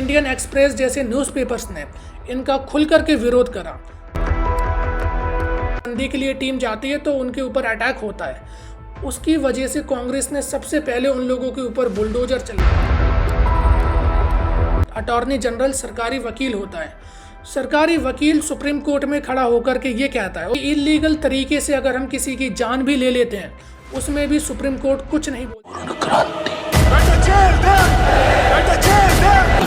Indian express जैसे newspapers ने इनका खुल करके विरोध करा। बंदी के लिए टीम जाती है तो उनके ऊपर अटैक होता है, उसकी वजह से कांग्रेस ने सबसे पहले उन लोगों के ऊपर बुलडोजर चलाया। अटॉर्नी जनरल सरकारी वकील होता है, सरकारी वकील सुप्रीम कोर्ट में खड़ा होकर के ये कहता है कि इलीगल तरीके से अगर हम किसी की जान भी ले लेते हैं उसमें भी सुप्रीम कोर्ट कुछ नहीं बोलता।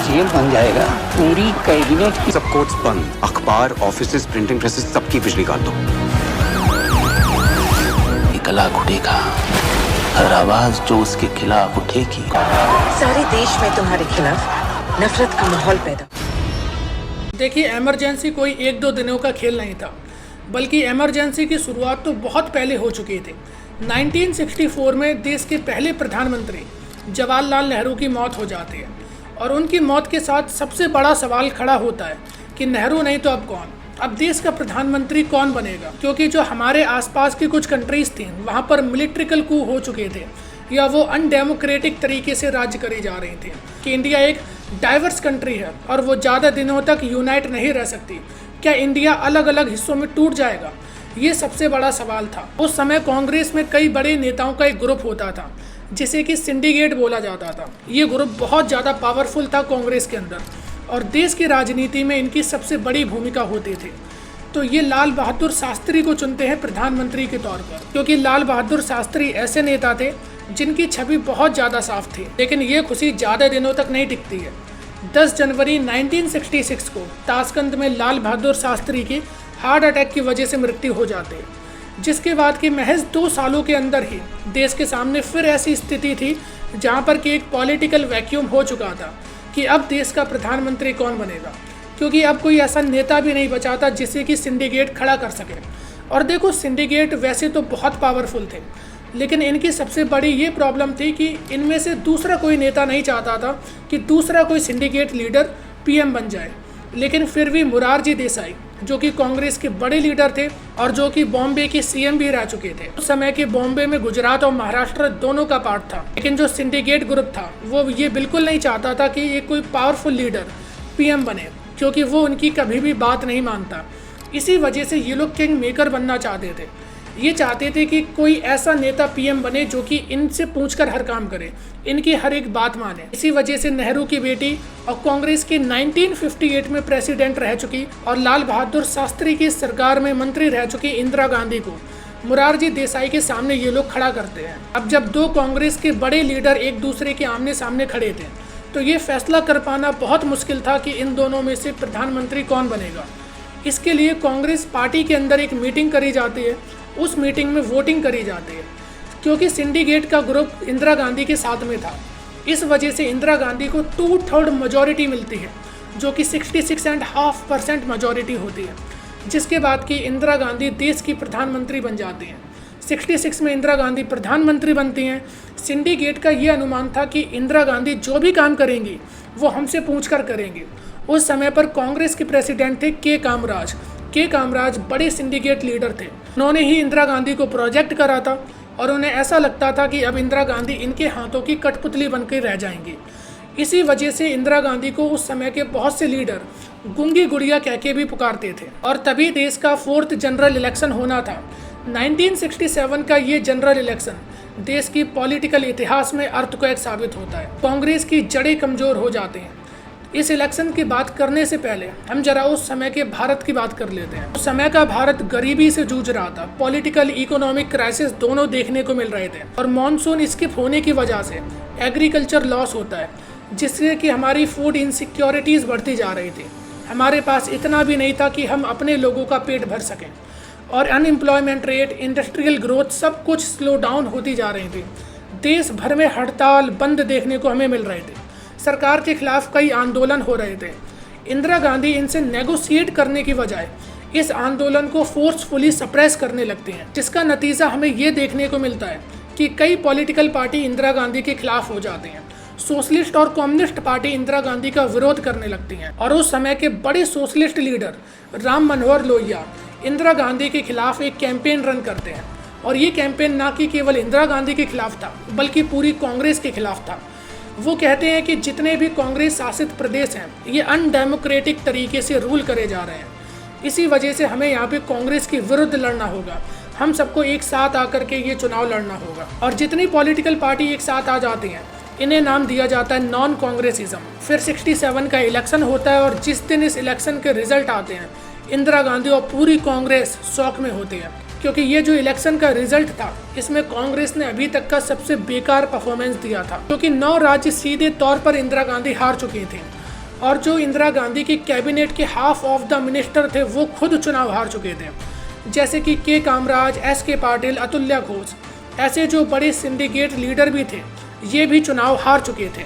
जेल बन जाएगा पूरी कैबिनेट की। सब कोर्ट्स बंद, अखबार, ऑफिसेज, प्रिंटिंग प्रेसेस सबकी बिजली काट दो। गला घुटेगा, हर आवाज जो उसके खिलाफ उठेगी। सारे देश में तुम्हारे खिलाफ नफरत का माहौल पैदा। देखिए, इमरजेंसी कोई 1-2 दिनों का खेल नहीं था, बल्कि इमरजेंसी की शुरुआत तो बहुत पहले हो चुकी थी। 1964 में देश के पहले प्रधानमंत्री जवाहरलाल नेहरू की मौत हो जाती है और उनकी मौत के साथ सबसे बड़ा सवाल खड़ा होता है कि नेहरू नहीं तो अब कौन, अब देश का प्रधानमंत्री कौन बनेगा। क्योंकि जो हमारे आसपास की कुछ कंट्रीज़ थी वहाँ पर मिलिट्रिकल कू हो चुके थे या वो अनडेमोक्रेटिक तरीके से राज्य करी जा रही थी कि इंडिया एक डाइवर्स कंट्री है और वो ज़्यादा दिनों तक यूनाइट नहीं रह सकती। क्या इंडिया अलग अलग हिस्सों में टूट जाएगा? ये सबसे बड़ा सवाल था। उस समय कांग्रेस में कई बड़े नेताओं का एक ग्रुप होता था जिसे कि सिंडिकेट बोला जाता था। ये ग्रुप बहुत ज़्यादा पावरफुल था कांग्रेस के अंदर और देश की राजनीति में इनकी सबसे बड़ी भूमिका होती थी। तो ये लाल बहादुर शास्त्री को चुनते हैं प्रधानमंत्री के तौर पर, क्योंकि लाल बहादुर शास्त्री ऐसे नेता थे जिनकी छवि बहुत ज़्यादा साफ थी। लेकिन ये खुशी ज़्यादा दिनों तक नहीं टिकती है। 10 जनवरी 1966 को ताशकंद में लाल बहादुर शास्त्री की हार्ट अटैक की वजह से मृत्यु हो जाती है, जिसके बाद कि महज 2 सालों के अंदर ही देश के सामने फिर ऐसी स्थिति थी जहां पर कि एक पॉलिटिकल वैक्यूम हो चुका था कि अब देश का प्रधानमंत्री कौन बनेगा, क्योंकि अब कोई ऐसा नेता भी नहीं बचा था जिसे कि सिंडिकेट खड़ा कर सके। और देखो, सिंडिकेट वैसे तो बहुत पावरफुल थे, लेकिन इनकी सबसे बड़ी ये प्रॉब्लम थी कि इनमें से दूसरा कोई नेता नहीं चाहता था कि दूसरा कोई सिंडिकेट लीडर पीएम बन जाए। लेकिन फिर भी मोरारजी देसाई, जो कि कांग्रेस के बड़े लीडर थे और जो कि बॉम्बे के सीएम भी रह चुके थे, उस समय के बॉम्बे में गुजरात और महाराष्ट्र दोनों का पार्ट था। लेकिन जो सिंडिकेट ग्रुप था वो ये बिल्कुल नहीं चाहता था कि ये कोई पावरफुल लीडर पीएम बने, क्योंकि वो उनकी कभी भी बात नहीं मानता। इसी वजह से ये लोग किंग मेकर बनना चाहते थे। ये चाहते थे कि कोई ऐसा नेता पीएम बने जो कि इनसे पूछकर हर काम करे, इनकी हर एक बात माने। इसी वजह से नेहरू की बेटी और कांग्रेस की 1958 में प्रेसिडेंट रह चुकी और लाल बहादुर शास्त्री की सरकार में मंत्री रह चुकी इंदिरा गांधी को मोरारजी देसाई के सामने ये लोग खड़ा करते हैं। अब जब 2 कांग्रेस के बड़े लीडर एक दूसरे के आमने सामने खड़े थे तो ये फैसला कर पाना बहुत मुश्किल था कि इन दोनों में से प्रधानमंत्री कौन बनेगा। इसके लिए कांग्रेस पार्टी के अंदर एक मीटिंग करी जाती है, उस मीटिंग में वोटिंग करी जाती है। क्योंकि सिंडिकेट का ग्रुप इंदिरा गांधी के साथ में था, इस वजह से इंदिरा गांधी को 2/3 मेजॉरिटी मिलती है, जो कि 66.5% मेजॉरिटी होती है, जिसके बाद कि इंदिरा गांधी देश की प्रधानमंत्री बन जाती हैं। 66 में इंदिरा गांधी प्रधानमंत्री बनती हैं। सिंडिकेट का ये अनुमान था कि इंदिरा गांधी जो भी काम करेंगी वो हमसे पूछकर करेंगी। उस समय पर कांग्रेस के प्रेसिडेंट थे के कामराज बड़े सिंडिकेट लीडर थे। उन्होंने ही इंदिरा गांधी को प्रोजेक्ट करा था और उन्हें ऐसा लगता था कि अब इंदिरा गांधी इनके हाथों की कठपुतली बनकर रह जाएंगी। इसी वजह से इंदिरा गांधी को उस समय के बहुत से लीडर गूंगी गुड़िया कह के भी पुकारते थे। और तभी देश का 4th जनरल इलेक्शन होना था। 1967 का ये जनरल इलेक्शन देश की पॉलिटिकल इतिहास में अर्थक्वेक साबित होता है। कांग्रेस की जड़ें कमजोर हो जाते हैं। इस इलेक्शन की बात करने से पहले हम जरा उस समय के भारत की बात कर लेते हैं। उस समय का भारत गरीबी से जूझ रहा था, पॉलिटिकल इकोनॉमिक क्राइसिस दोनों देखने को मिल रहे थे और मॉनसून स्किप होने की वजह से एग्रीकल्चर लॉस होता है, जिससे कि हमारी फूड इनसिक्योरिटीज़ बढ़ती जा रही थी। हमारे पास इतना भी नहीं था कि हम अपने लोगों का पेट भर सकें और अनएम्प्लॉयमेंट रेट, इंडस्ट्रियल ग्रोथ सब कुछ स्लो डाउन होती जा रही थी। देश भर में हड़ताल बंद देखने को हमें मिल रहे थे। सरकार के खिलाफ कई आंदोलन हो रहे थे। इंदिरा गांधी इनसे नेगोशिएट करने की बजाय इस आंदोलन को फोर्सफुली सप्रेस करने लगते हैं, जिसका नतीजा हमें ये देखने को मिलता है कि कई पॉलिटिकल पार्टी इंदिरा गांधी के खिलाफ हो जाते हैं। सोशलिस्ट और कम्युनिस्ट पार्टी इंदिरा गांधी का विरोध करने लगती हैं और उस समय के बड़े सोशलिस्ट लीडर राम मनोहर लोहिया इंदिरा गांधी के खिलाफ एक कैंपेन रन करते हैं। और ये कैंपेन ना कि केवल इंदिरा गांधी के खिलाफ था बल्कि पूरी कांग्रेस के खिलाफ था। वो कहते हैं कि जितने भी कांग्रेस शासित प्रदेश हैं ये अनडेमोक्रेटिक तरीके से रूल करे जा रहे हैं, इसी वजह से हमें यहाँ पे कांग्रेस के विरुद्ध लड़ना होगा, हम सबको एक साथ आकर के ये चुनाव लड़ना होगा। और जितनी पॉलिटिकल पार्टी एक साथ आ जाती हैं इन्हें नाम दिया जाता है नॉन कांग्रेसिज्म। फिर 67 का इलेक्शन होता है और जिस दिन इस इलेक्शन के रिजल्ट आते हैं इंदिरा गांधी और पूरी कांग्रेस शौक में होती है, क्योंकि ये जो इलेक्शन का रिजल्ट था इसमें कांग्रेस ने अभी तक का सबसे बेकार परफॉर्मेंस दिया था, क्योंकि 9 राज्य सीधे तौर पर इंदिरा गांधी हार चुकी थी और जो इंदिरा गांधी की कैबिनेट के हाफ ऑफ द मिनिस्टर थे वो खुद चुनाव हार चुके थे, जैसे कि के कामराज, एस.के. पाटिल, अतुल्य घोष, ऐसे जो बड़े सिंडिकेट लीडर भी थे ये भी चुनाव हार चुके थे।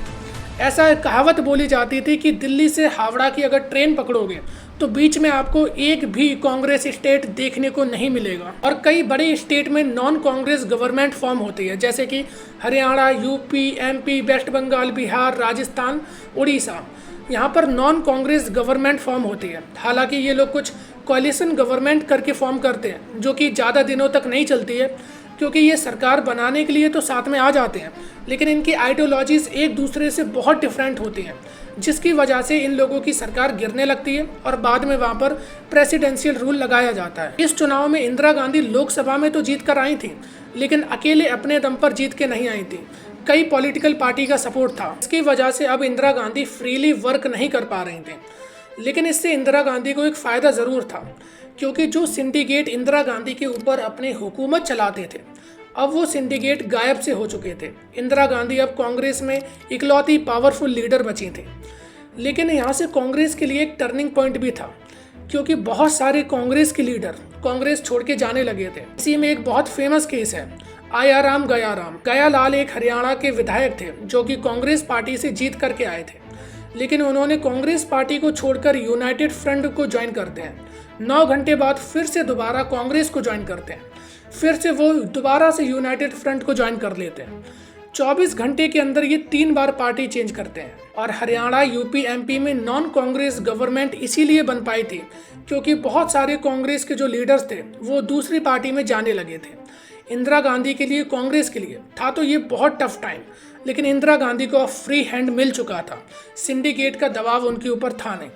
ऐसा कहावत बोली जाती थी कि दिल्ली से हावड़ा की अगर ट्रेन पकड़ोगे तो बीच में आपको एक भी कांग्रेस स्टेट देखने को नहीं मिलेगा। और कई बड़े स्टेट में नॉन कांग्रेस गवर्नमेंट फॉर्म होती है, जैसे कि Haryana, UP, MP, West Bengal, Bihar, Rajasthan, Orissa, यहाँ पर नॉन कांग्रेस गवर्नमेंट फॉर्म होती है। हालांकि ये लोग कुछ कोalition गवर्नमेंट करके फॉर्म करते हैं जो कि ज़्यादा दिनों तक नहीं चलती है, क्योंकि ये सरकार बनाने के लिए तो साथ में आ जाते हैं लेकिन इनकी आइडियोलॉजीज एक दूसरे से बहुत डिफरेंट होती हैं, जिसकी वजह से इन लोगों की सरकार गिरने लगती है और बाद में वहाँ पर प्रेसिडेंशियल रूल लगाया जाता है। इस चुनाव में इंदिरा गांधी लोकसभा में तो जीत कर आई थी लेकिन अकेले अपने दम पर जीत के नहीं आई थी, कई पॉलिटिकल पार्टी का सपोर्ट था। इसकी वजह से अब इंदिरा गांधी फ्रीली वर्क नहीं कर पा रही थी, लेकिन इससे इंदिरा गांधी को एक फ़ायदा ज़रूर था, क्योंकि जो सिंडिकेट इंदिरा गांधी के ऊपर अपनी हुकूमत चलाते थे अब वो सिंडिकेट गायब से हो चुके थे। इंदिरा गांधी अब कांग्रेस में इकलौती पावरफुल लीडर बची थी। लेकिन यहाँ से कांग्रेस के लिए एक टर्निंग पॉइंट भी था, क्योंकि बहुत सारे कांग्रेस के लीडर कांग्रेस छोड़ के जाने लगे थे। इसी में एक बहुत फेमस केस है आयाराम गयाराम। गयालाल एक हरियाणा के विधायक थे जो कि कांग्रेस पार्टी से जीत करके आए थे, लेकिन उन्होंने कांग्रेस पार्टी को छोड़कर यूनाइटेड फ्रंट को ज्वाइन करते हैं। 9 घंटे बाद फिर से दोबारा कांग्रेस को ज्वाइन करते हैं, फिर से वो दोबारा से यूनाइटेड फ्रंट को ज्वाइन कर लेते हैं। 24 घंटे के अंदर ये 3 बार पार्टी चेंज करते हैं। और हरियाणा, यूपी, एमपी में नॉन कांग्रेस गवर्नमेंट इसीलिए बन पाई थी क्योंकि बहुत सारे कांग्रेस के जो लीडर्स थे वो दूसरी पार्टी में जाने लगे थे। इंदिरा गांधी के लिए, कांग्रेस के लिए था तो ये बहुत टफ टाइम, लेकिन इंदिरा गांधी को फ्री हैंड मिल चुका था, सिंडिकेट का दबाव उनके ऊपर था नहीं।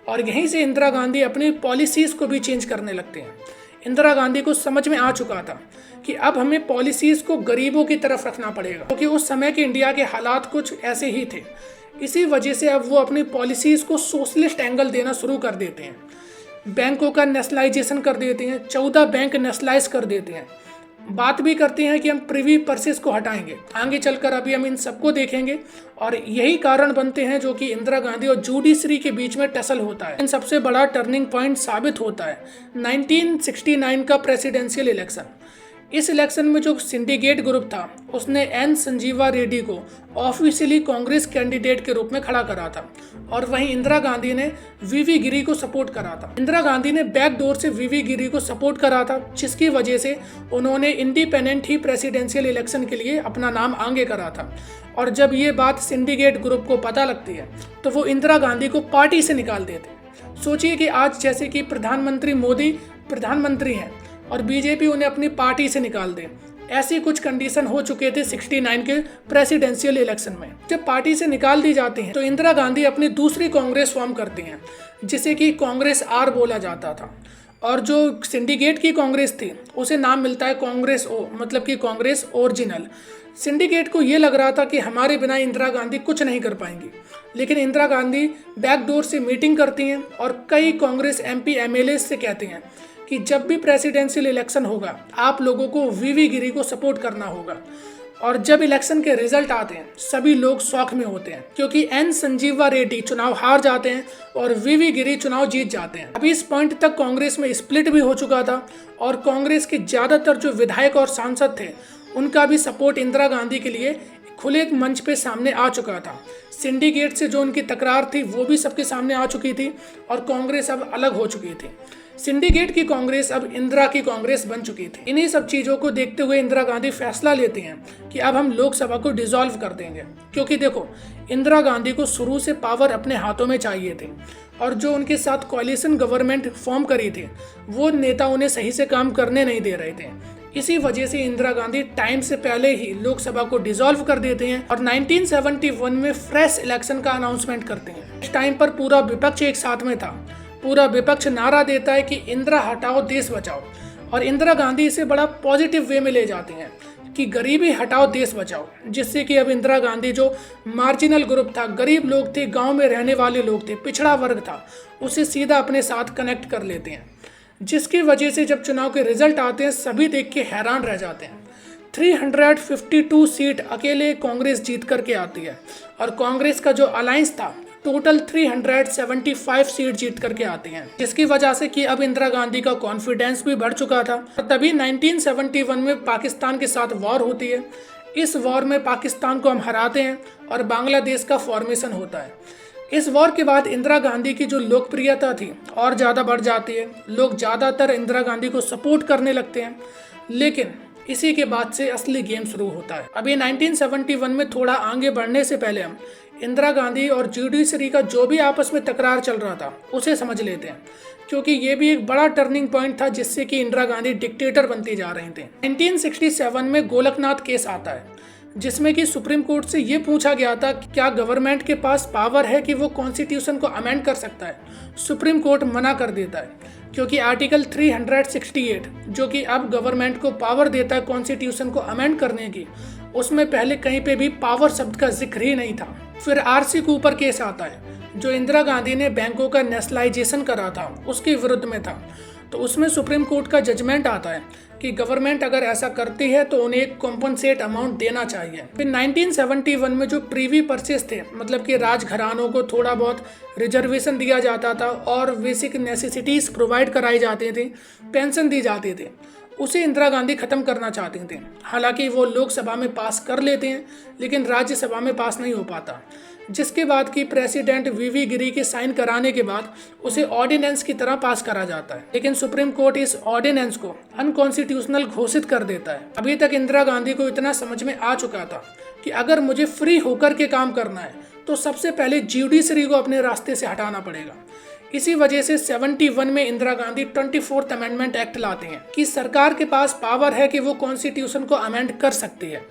और यहीं से इंदिरा गांधी अपनी पॉलिसीज़ को भी चेंज करने लगते हैं। इंदिरा गांधी को समझ में आ चुका था कि अब हमें पॉलिसीज़ को गरीबों की तरफ रखना पड़ेगा, क्योंकि उस समय के इंडिया के हालात कुछ ऐसे ही थे। इसी वजह से अब वो अपनी पॉलिसीज़ को सोशलिस्ट एंगल देना शुरू कर देते हैं। बैंकों का नेशनलाइजेशन कर देते हैं, 14 बैंक नेशनलाइज कर देते हैं। बात भी करते हैं कि हम प्रिवी पर्सेस को हटाएंगे। आगे चलकर अभी हम इन सबको देखेंगे और यही कारण बनते हैं जो कि इंदिरा गांधी और जुडिशरी के बीच में टसल होता है। इन सबसे बड़ा टर्निंग पॉइंट साबित होता है 1969 का प्रेसिडेंशियल इलेक्शन। इस इलेक्शन में जो सिंडिकेट ग्रुप था उसने एन संजीवा रेड्डी को ऑफिशियली कांग्रेस कैंडिडेट के रूप में खड़ा करा था और वहीं इंदिरा गांधी ने वीवी गिरी को सपोर्ट करा था। इंदिरा गांधी ने बैकडोर से वीवी गिरी को सपोर्ट करा था, जिसकी वजह से उन्होंने इंडिपेंडेंट ही प्रेसिडेंशियल इलेक्शन के लिए अपना नाम आगे करा था। और जब ये बात सिंडिकेट ग्रुप को पता लगती है तो वो इंदिरा गांधी को पार्टी से निकाल देते। सोचिए कि आज जैसे कि प्रधानमंत्री मोदी प्रधानमंत्री हैं और बीजेपी उन्हें अपनी पार्टी से निकाल दे, ऐसी कुछ कंडीशन हो चुके थे 69 के प्रेसिडेंशियल इलेक्शन में। जब पार्टी से निकाल दी जाती हैं तो इंदिरा गांधी अपनी दूसरी कांग्रेस फॉर्म करती हैं, जिसे कि कांग्रेस आर बोला जाता था। और जो सिंडिकेट की कांग्रेस थी उसे नाम मिलता है कांग्रेस ओ, मतलब कि कांग्रेस ओरिजिनल। सिंडिकेट को ये लग रहा था कि हमारे बिना इंदिरा गांधी कुछ नहीं कर पाएंगी, लेकिन इंदिरा गांधी बैकडोर से मीटिंग करती हैं और कई कांग्रेस एमपी एमएलए से कहती हैं कि जब भी प्रेसिडेंशियल इलेक्शन होगा आप लोगों को वीवी गिरी को सपोर्ट करना होगा। और जब इलेक्शन के रिजल्ट आते हैं सभी लोग शौक में होते हैं, क्योंकि एन संजीवा रेड्डी चुनाव हार जाते हैं और वीवी गिरी चुनाव जीत जाते हैं। अभी इस पॉइंट तक कांग्रेस में स्प्लिट भी हो चुका था और कांग्रेस के ज़्यादातर जो विधायक और सांसद थे उनका भी सपोर्ट इंदिरा गांधी के लिए खुले मंच पे सामने आ चुका था। सिंडिकेट से जो उनकी तकरार थी वो भी सबके सामने आ चुकी थी और कांग्रेस अब अलग हो चुकी थी। सिंडिकेट की कांग्रेस अब इंदिरा की कांग्रेस बन चुकी थी। इन्हीं सब चीज़ों को देखते हुए इंदिरा गांधी फैसला लेती हैं कि अब हम लोकसभा को डिसॉल्व कर देंगे, क्योंकि देखो इंदिरा गांधी को शुरू से पावर अपने हाथों में चाहिए थी और जो उनके साथ कोalition गवर्नमेंट फॉर्म करी थी वो नेता उन्हें सही से काम करने नहीं दे रहे थे। इसी वजह से इंदिरा गांधी टाइम से पहले ही लोकसभा को डिसॉल्व कर देते हैं और 1971 में फ्रेश इलेक्शन का अनाउंसमेंट करते हैं। इस टाइम पर पूरा विपक्ष एक साथ में था। पूरा विपक्ष नारा देता है कि इंदिरा हटाओ देश बचाओ, और इंदिरा गांधी इसे बड़ा पॉजिटिव वे में ले जाते हैं कि गरीबी हटाओ देश बचाओ, जिससे कि अब इंदिरा गांधी जो मार्जिनल ग्रुप था, गरीब लोग थे, गांव में रहने वाले लोग थे, पिछड़ा वर्ग था, उसे सीधा अपने साथ कनेक्ट कर लेते हैं, जिसकी वजह से जब चुनाव के रिजल्ट आते हैं सभी देख के हैरान रह जाते हैं। 352 सीट अकेले कांग्रेस जीत करके आती है और कांग्रेस का जो अलायंस था टोटल 375 सीट जीत करके आती हैं, जिसकी वजह से कि अब इंदिरा गांधी का कॉन्फिडेंस भी बढ़ चुका था। और तभी 1971 में पाकिस्तान के साथ वॉर होती है। इस वॉर में पाकिस्तान को हम हराते हैं और बांग्लादेश का फॉर्मेशन होता है। इस वॉर के बाद इंदिरा गांधी की जो लोकप्रियता थी और ज़्यादा बढ़ जाती है। लोग ज़्यादातर इंदिरा गांधी को सपोर्ट करने लगते हैं, लेकिन इसी के बाद से असली गेम शुरू होता है। अभी 1971 में थोड़ा आगे बढ़ने से पहले हम इंदिरा गांधी और जुडिशरी का जो भी आपस में तकरार चल रहा था उसे समझ लेते हैं, क्योंकि ये भी एक बड़ा टर्निंग पॉइंट था जिससे कि इंदिरा गांधी डिक्टेटर बनती जा रही थी। 1967 में गोलकनाथ केस आता है, जिसमें कि सुप्रीम कोर्ट से ये पूछा गया था कि क्या गवर्नमेंट के पास पावर है कि वो कॉन्स्टिट्यूशन को अमेंड कर सकता है। सुप्रीम कोर्ट मना कर देता है, क्योंकि आर्टिकल 368 जो कि अब गवर्नमेंट को पावर देता है कॉन्स्टिट्यूशन को अमेंड करने की, उसमें पहले कहीं पे भी पावर शब्द का जिक्र ही नहीं था। फिर आरसी कूपर केस आता है, जो इंदिरा गांधी ने बैंकों का नेशनलाइजेशन करा था उसके विरुद्ध में था। तो उसमें सुप्रीम कोर्ट का जजमेंट आता है कि गवर्नमेंट अगर ऐसा करती है तो उन्हें एक कॉम्पनसेट अमाउंट देना चाहिए। फिर 1971 में जो प्रीवी परचेस थे, मतलब कि राजघरानों को थोड़ा बहुत रिजर्वेशन दिया जाता था और बेसिक नेसेसिटीज़ प्रोवाइड कराई जाती थी, पेंशन दी जाती थी, उसे इंदिरा गांधी खत्म करना चाहते थे। हालांकि वो लोकसभा में पास कर लेते हैं, लेकिन राज्यसभा में पास नहीं हो पाता, जिसके बाद कि प्रेसिडेंट वीवी गिरी के साइन कराने के बाद उसे ऑर्डिनेंस की तरह पास करा जाता है। लेकिन सुप्रीम कोर्ट इस ऑर्डिनेंस को अनकॉन्स्टिट्यूशनल घोषित कर देता है। अभी तक इंदिरा गांधी को इतना समझ में आ चुका था कि अगर मुझे फ्री होकर के काम करना है तो सबसे पहले जुडिशरी को अपने रास्ते से हटाना पड़ेगा। इसी वजह से 71 में Indira Gandhi 24th amendment act लाते हैं कि सरकार के पास पावर है कि वो कॉन्स्टिट्यूशन को अमेंड कर सकती है।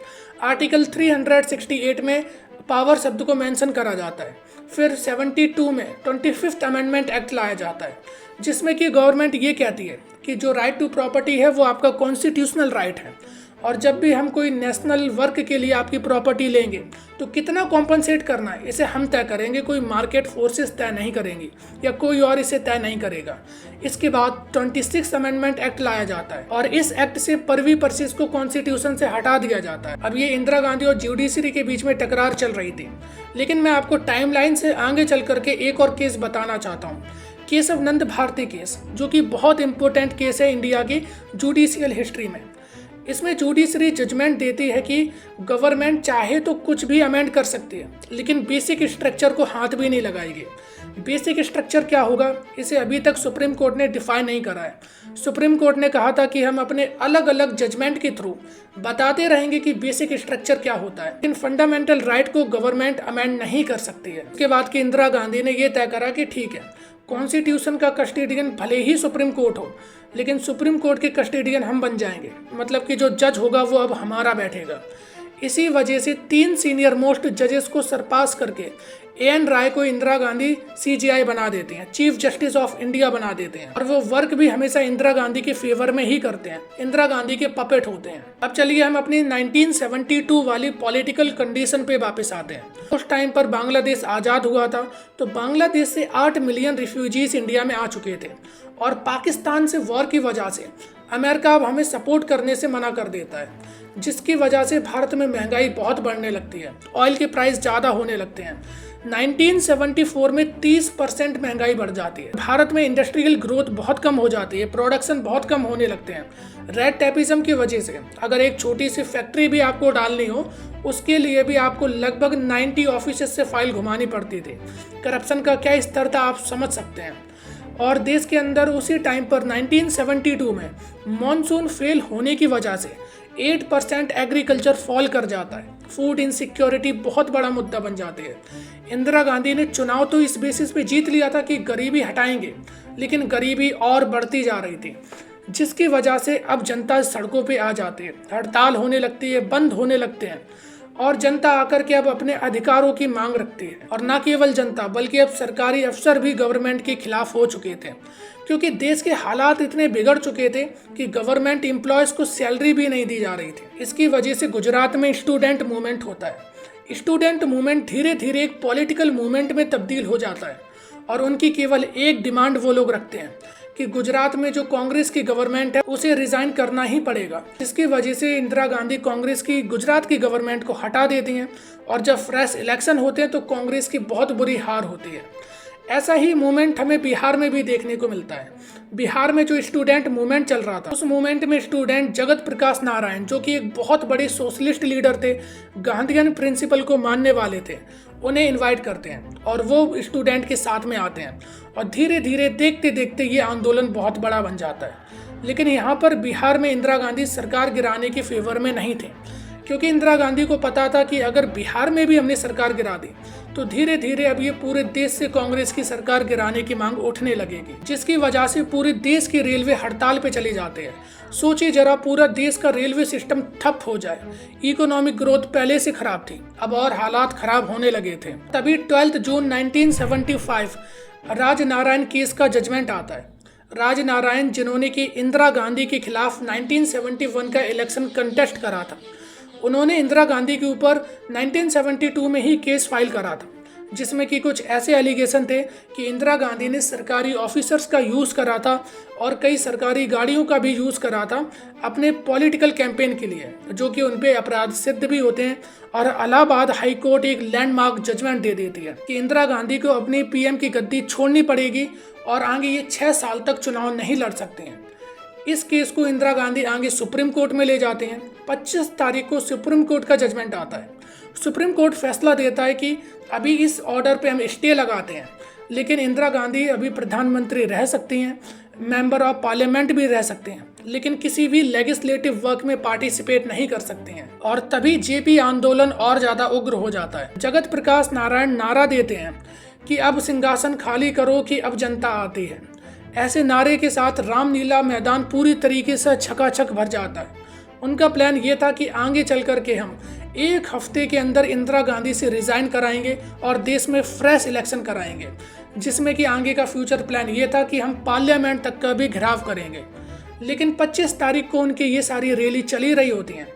आर्टिकल 368 में पावर शब्द को मेंशन करा जाता है। फिर 72 में 25th अमेंडमेंट एक्ट लाया जाता है, जिसमें कि गवर्नमेंट ये कहती है कि जो राइट टू प्रॉपर्टी है वो आपका कॉन्स्टिट्यूशनल राइट है, और जब भी हम कोई नेशनल वर्क के लिए आपकी प्रॉपर्टी लेंगे तो कितना कॉम्पनसेट करना है इसे हम तय करेंगे, कोई मार्केट फोर्सेस तय नहीं करेंगी या कोई और इसे तय नहीं करेगा। इसके बाद 26th अमेंडमेंट एक्ट लाया जाता है और इस एक्ट से प्रीवी परचेस को कॉन्स्टिट्यूशन से हटा दिया जाता है। अब ये इंदिरा गांधी और जुडिशरी के बीच में टकरार चल रही थी, लेकिन मैं आपको टाइमलाइन से आगे चल करके एक और केस बताना चाहता हूँ, केशव नंद भारती केस, जो कि बहुत इंपॉर्टेंट केस है इंडिया की जुडिशियल हिस्ट्री में। इसमें जुडिशरी जजमेंट देती है कि गवर्नमेंट चाहे तो कुछ भी अमेंड कर सकती है, लेकिन बेसिक स्ट्रक्चर को हाथ भी नहीं लगाएगी। बेसिक स्ट्रक्चर क्या होगा, इसे अभी तक सुप्रीम कोर्ट ने डिफाइन नहीं करा है। सुप्रीम कोर्ट ने कहा था कि हम अपने अलग अलग जजमेंट के थ्रू बताते रहेंगे कि बेसिक स्ट्रक्चर क्या होता है, लेकिन फंडामेंटल राइट को गवर्नमेंट अमेंड नहीं कर सकती है। उसके बाद कि इंदिरा गांधी ने यह तय करा कि ठीक है, कॉन्स्टिट्यूशन का कस्टोडियन भले ही सुप्रीम कोर्ट हो, लेकिन सुप्रीम कोर्ट के कस्टोडियन हम बन जाएंगे, मतलब कि जो जज होगा वो अब हमारा बैठेगा। इसी वजह से 3 सीनियर मोस्ट जजेस को सरपास करके एएन राय को इंदिरा गांधी सीजीआई बना देते हैं, चीफ जस्टिस ऑफ इंडिया बना देते हैं, और वो वर्क भी हमेशा इंदिरा गांधी के फेवर में ही करते हैं, इंदिरा गांधी के पपेट होते हैं। अब चलिए हम अपनी 1972 वाली पॉलिटिकल कंडीशन पे वापस आते हैं। उस टाइम पर बांग्लादेश आज़ाद हुआ था, तो बांग्लादेश से 8 मिलियन रिफ्यूजीज इंडिया में आ चुके थे, और पाकिस्तान से वॉर की वजह से अमेरिका अब हमें सपोर्ट करने से मना कर देता है, जिसकी वजह से भारत में महंगाई बहुत बढ़ने लगती है, ऑयल के प्राइस ज़्यादा होने लगते हैं। 1974 में 30% महंगाई बढ़ जाती है। भारत में इंडस्ट्रियल ग्रोथ बहुत कम हो जाती है, प्रोडक्शन बहुत कम होने लगते हैं। रेड टेपिज्म की वजह से अगर एक छोटी सी फैक्ट्री भी आपको डालनी हो, उसके लिए भी आपको लगभग 90 ऑफिस से फाइल घुमानी पड़ती थी। करप्शन का क्या स्तर था आप समझ सकते हैं। और देश के अंदर उसी टाइम पर 1972 में मॉनसून फेल होने की वजह से 8% एग्रीकल्चर फॉल कर जाता है। फूड इनसिक्योरिटी बहुत बड़ा मुद्दा बन जाती है। इंदिरा गांधी ने चुनाव तो इस बेसिस पे जीत लिया था कि गरीबी हटाएंगे, लेकिन गरीबी और बढ़ती जा रही थी, जिसकी वजह से अब जनता सड़कों पे आ जाती है, हड़ताल होने लगती है, बंद होने लगते हैं और जनता आकर के अब अपने अधिकारों की मांग रखती है। और न केवल जनता बल्कि अब सरकारी अफसर भी गवर्नमेंट के खिलाफ हो चुके थे, क्योंकि देश के हालात इतने बिगड़ चुके थे कि गवर्नमेंट एम्प्लॉयज़ को सैलरी भी नहीं दी जा रही थी। इसकी वजह से गुजरात में स्टूडेंट मूवमेंट होता है। स्टूडेंट मूवमेंट धीरे धीरे एक पॉलिटिकल मूवमेंट में तब्दील हो जाता है और उनकी केवल एक डिमांड वो लोग रखते हैं कि गुजरात में जो कांग्रेस की गवर्नमेंट है उसे रिजाइन करना ही पड़ेगा। जिसकी वजह से इंदिरा गांधी कांग्रेस की गुजरात की गवर्नमेंट को हटा देती हैं और जब फ्रेश इलेक्शन होते हैं तो कांग्रेस की बहुत बुरी हार होती है। ऐसा ही मूवमेंट हमें बिहार में भी देखने को मिलता है। बिहार में जो स्टूडेंट मूवमेंट चल रहा था, उस मूवमेंट में स्टूडेंट जगत प्रकाश नारायण, जो कि एक बहुत बड़े सोशलिस्ट लीडर थे, गांधीयन प्रिंसिपल को मानने वाले थे, उन्हें इनवाइट करते हैं और वो स्टूडेंट के साथ में आते हैं और धीरे धीरे देखते देखते ये आंदोलन बहुत बड़ा बन जाता है। लेकिन यहाँ पर बिहार में इंदिरा गांधी सरकार गिराने के फेवर में नहीं थे, क्योंकि इंदिरा गांधी को पता था कि अगर बिहार में भी हमने सरकार गिरा दी तो धीरे धीरे अब ये पूरे देश से कांग्रेस की सरकार गिराने की मांग उठने लगेगी, जिसकी वजह से पूरे देश की रेलवे हड़ताल पे चले जाते हैं। सोचिए जरा, पूरा देश का रेलवे सिस्टम ठप हो जाए। इकोनॉमिक ग्रोथ पहले से खराब थी, अब और हालात खराब होने लगे थे। तभी 12 जून 1975 राजनारायण केस का जजमेंट आता है। राजनारायण, जिन्होंने कि इंदिरा गांधी के खिलाफ 1971 का इलेक्शन कंटेस्ट करा था, उन्होंने इंदिरा गांधी के ऊपर 1972 में ही केस फाइल करा था, जिसमें कि कुछ ऐसे एलिगेशन थे कि इंदिरा गांधी ने सरकारी ऑफिसर्स का यूज़ करा था और कई सरकारी गाड़ियों का भी यूज़ करा था अपने पॉलिटिकल कैंपेन के लिए, जो कि उन पे अपराध सिद्ध भी होते हैं। और इलाहाबाद हाई कोर्ट एक लैंडमार्क जजमेंट दे देती है कि इंदिरा गांधी को अपनी पीएम की गद्दी छोड़नी पड़ेगी और आगे ये 6 साल तक चुनाव नहीं लड़ सकते हैं। इस केस को इंदिरा गांधी आगे सुप्रीम कोर्ट में ले जाते हैं। 25 तारीख को सुप्रीम कोर्ट का जजमेंट आता है। सुप्रीम कोर्ट फैसला देता है कि अभी इस ऑर्डर पे हम स्टे लगाते हैं, लेकिन इंदिरा गांधी अभी प्रधानमंत्री रह सकती हैं, मेंबर ऑफ पार्लियामेंट भी रह सकते हैं, लेकिन किसी भी लेजिस्लेटिव वर्क में पार्टिसिपेट नहीं कर सकते हैं। और तभी जेपी आंदोलन और ज़्यादा उग्र हो जाता है। जगत प्रकाश नारायण नारा देते हैं कि अब सिंहासन खाली करो कि अब जनता आती है। ऐसे नारे के साथ रामलीला मैदान पूरी तरीके से छकाछक भर जाता है। उनका प्लान ये था कि आगे चल कर के हम 1 हफ्ते के अंदर इंदिरा गांधी से रिज़ाइन कराएंगे और देश में फ्रेश इलेक्शन कराएंगे, जिसमें कि आगे का फ्यूचर प्लान ये था कि हम पार्लियामेंट तक का भी घेराव करेंगे। लेकिन 25 तारीख को उनकी ये सारी रैली चली रही होती हैं,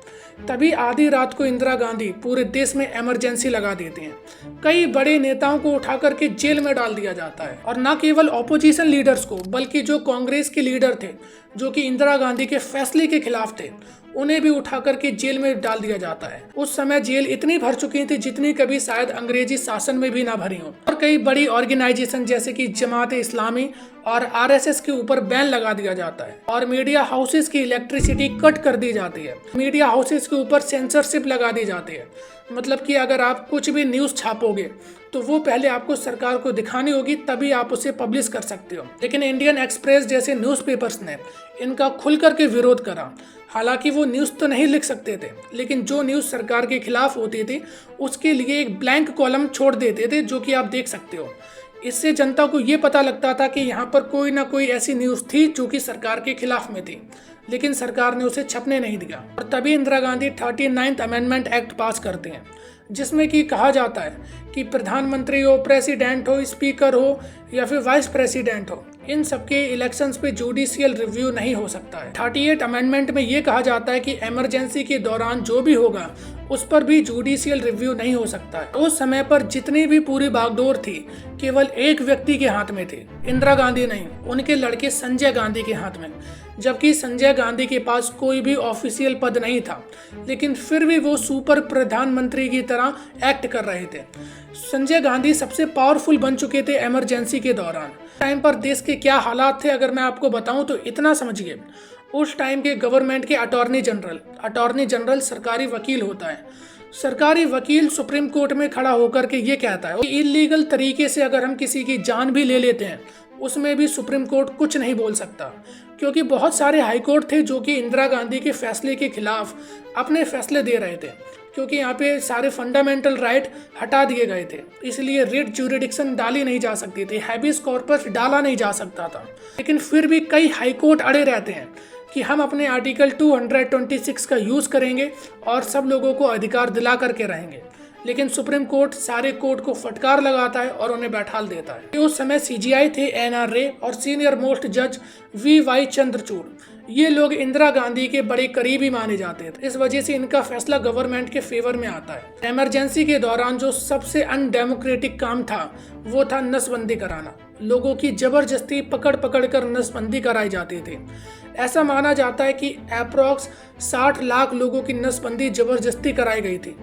तभी आधी रात को इंदिरा गांधी पूरे देश में इमरजेंसी लगा देती हैं। कई बड़े नेताओं को उठा करके जेल में डाल दिया जाता है, और न केवल ऑपोजिशन लीडर्स को बल्कि जो कांग्रेस के लीडर थे, जो कि इंदिरा गांधी के फैसले के खिलाफ थे, उन्हें भी उठा करके जेल में डाल दिया जाता है। उस समय जेल इतनी भर चुकी थी जितनी कभी शायद अंग्रेजी शासन में भी ना भरी हो। और कई बड़ी ऑर्गेनाइजेशन जैसे कि जमात इस्लामी और आरएसएस के ऊपर बैन लगा दिया जाता है और मीडिया हाउसेस की इलेक्ट्रिसिटी कट कर दी जाती है। मीडिया हाउसेस के ऊपर सेंसरशिप लगा दी जाती है, मतलब कि अगर आप कुछ भी न्यूज़ छापोगे तो वो पहले आपको सरकार को दिखानी होगी, तभी आप उसे पब्लिश कर सकते हो। लेकिन इंडियन एक्सप्रेस जैसे न्यूज़पेपर्स ने इनका खुल करके विरोध करा। हालांकि वो न्यूज़ तो नहीं लिख सकते थे, लेकिन जो न्यूज़ सरकार के खिलाफ होती थी उसके लिए एक ब्लैंक कॉलम छोड़ देते थे, जो कि आप देख सकते हो। इससे जनता को ये पता लगता था कि यहाँ पर कोई ना कोई ऐसी न्यूज़ थी जो कि सरकार के खिलाफ में थी, लेकिन सरकार ने उसे छपने नहीं दिया। और तभी Indira Gandhi 39th amendment act पास करते हैं, जिसमें कि कहा जाता है कि प्रधानमंत्री हो, प्रेसिडेंट हो, स्पीकर हो या फिर वाइस प्रेसिडेंट हो, इन सबके इलेक्शंस पे जुडिशियल रिव्यू नहीं हो सकता है। 38 अमेंडमेंट में ये कहा जाता है कि इमरजेंसी के दौरान जो भी होगा उस पर भी जुडिशियल रिव्यू नहीं हो सकता है। उस समय पर जितनी भी पूरी बागडोर थी केवल एक व्यक्ति के हाथ में थी, इंदिरा गांधी नहीं, उनके लड़के संजय गांधी के हाथ में। जबकि संजय गांधी के पास कोई भी ऑफिशियल पद नहीं था, लेकिन फिर भी वो सुपर प्रधानमंत्री की तरह एक्ट कर रहे थे। संजय गांधी सबसे पावरफुल बन चुके थे इमरजेंसी के दौरान। टाइम पर देश के क्या हालात थे अगर मैं आपको बताऊं तो इतना समझिए। उस टाइम के गवर्नमेंट के अटॉर्नी जनरल सरकारी वकील होता है, सरकारी वकील सुप्रीम कोर्ट में खड़ा होकर के ये कहता है कि इलीगल तरीके से अगर हम किसी की जान भी ले लेते हैं उसमें भी सुप्रीम कोर्ट कुछ नहीं बोल सकता, क्योंकि बहुत सारे हाई कोर्ट थे जो कि इंदिरा गांधी के फैसले के खिलाफ अपने फैसले दे रहे थे, क्योंकि यहाँ पे सारे फंडामेंटल राइट हटा दिए गए थे, इसलिए रिट ज्यूरिडिक्शन डाली नहीं जा सकती थी, हैबियस कॉर्पस डाला नहीं जा सकता था। लेकिन फिर भी कई हाई कोर्ट अड़े रहते हैं कि हम अपने आर्टिकल 226 का यूज़ करेंगे और सब लोगों को अधिकार दिला करके रहेंगे। लेकिन सुप्रीम कोर्ट सारे कोर्ट को फटकार लगाता है और उन्हें बैठाल देता है। उस समय सीजीआई थे एनआर रे और सीनियर मोस्ट जज वीवाई चंद्रचूड़। ये लोग इंदिरा गांधी के बड़े करीबी माने जाते थे, इस वजह से इनका फैसला गवर्नमेंट के फेवर में आता है। इमरजेंसी के दौरान जो सबसे अनडेमोक्रेटिक काम था वो था नसबंदी कराना। लोगों की जबरदस्ती पकड़ पकड़ कर नसबंदी कराई जाती थी। ऐसा माना जाता है कि अप्रॉक्स 60 लाख लोगों की नसबंदी जबरदस्ती कराई गई थी।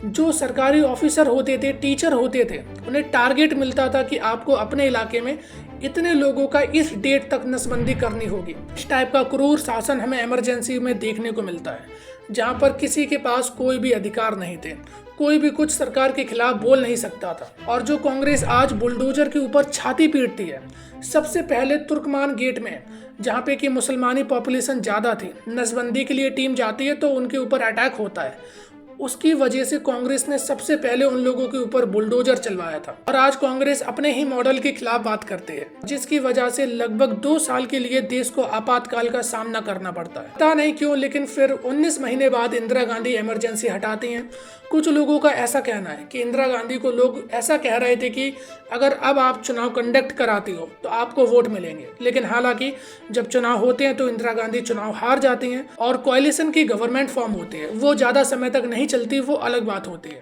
जो सरकारी ऑफिसर होते थे, टीचर होते थे, उन्हें टारगेट मिलता था कि आपको अपने इलाके में इतने लोगों का इस डेट तक नसबंदी करनी होगी। इस टाइप का क्रूर शासन हमें इमरजेंसी में देखने को मिलता है, जहां पर किसी के पास कोई भी अधिकार नहीं थे, कोई भी कुछ सरकार के खिलाफ बोल नहीं सकता था। और जो कांग्रेस आज बुलडोजर के ऊपर छाती पीटती है, सबसे पहले तुर्कमान गेट में, जहाँ पे कि मुसलमानी पॉपुलेशन ज़्यादा थी, नसबंदी के लिए टीम जाती है तो उनके ऊपर अटैक होता है। उसकी वजह से कांग्रेस ने सबसे पहले उन लोगों के ऊपर बुलडोजर चलवाया था। और आज कांग्रेस अपने ही मॉडल के खिलाफ बात करते हैं, जिसकी वजह से लगभग 2 साल के लिए देश को आपातकाल का सामना करना पड़ता है। पता नहीं क्यों, लेकिन फिर 19 महीने बाद इंदिरा गांधी इमरजेंसी हटाती हैं। कुछ लोगों का ऐसा कहना है कि इंदिरा गांधी को लोग ऐसा कह रहे थे कि अगर अब आप चुनाव कंडक्ट कराती हो तो आपको वोट मिलेंगे, लेकिन हालांकि जब चुनाव होते हैं तो इंदिरा गांधी चुनाव हार जाती हैं और कोalition की गवर्नमेंट फॉर्म होती है। वो ज़्यादा समय तक नहीं चलती, वो अलग बात होती है।